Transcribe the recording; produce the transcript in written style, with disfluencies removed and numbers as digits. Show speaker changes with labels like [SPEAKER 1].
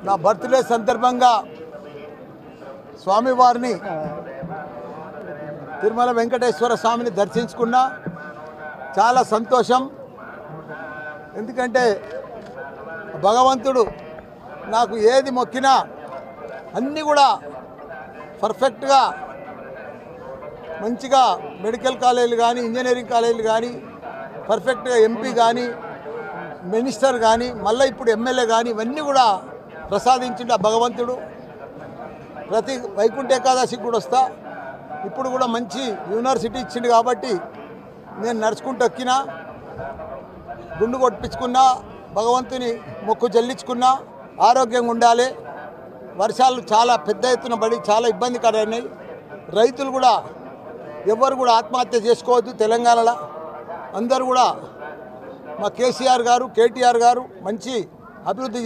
[SPEAKER 1] నా బర్త్డే సందర్భంగా స్వామివారిని తిరుమల వెంకటేశ్వర స్వామిని దర్శించుకున్నా. చాలా సంతోషం. ఎందుకంటే భగవంతుడు నాకు ఏది మొక్కినా అన్నీ కూడా పర్ఫెక్ట్గా మంచిగా మెడికల్ కాలేజీలు కానీ ఇంజనీరింగ్ కాలేజీలు కానీ పర్ఫెక్ట్గా ఎంపీ కానీ మినిస్టర్ కానీ మళ్ళీ ఇప్పుడు ఎమ్మెల్యే కానీ ఇవన్నీ కూడా ప్రసాదించిండు ఆ భగవంతుడు. ప్రతి వైకుంఠ ఏకాదశికి కూడా వస్తా. ఇప్పుడు కూడా మంచి యూనివర్సిటీ ఇచ్చిండు కాబట్టి నేను నడుచుకుంటూ ఎక్కినా, గుండు కొట్టించుకున్నా, భగవంతుని మొక్కు చెల్లించుకున్నా. ఆరోగ్యంగా ఉండాలి. వర్షాలు చాలా పెద్ద ఎత్తున పడి చాలా ఇబ్బందికరమైనాయి. రైతులు కూడా ఎవరు కూడా ఆత్మహత్య చేసుకోవద్దు. తెలంగాణలో అందరూ కూడా మా కేసీఆర్ గారు కేటీఆర్ గారు మంచి అభివృద్ధి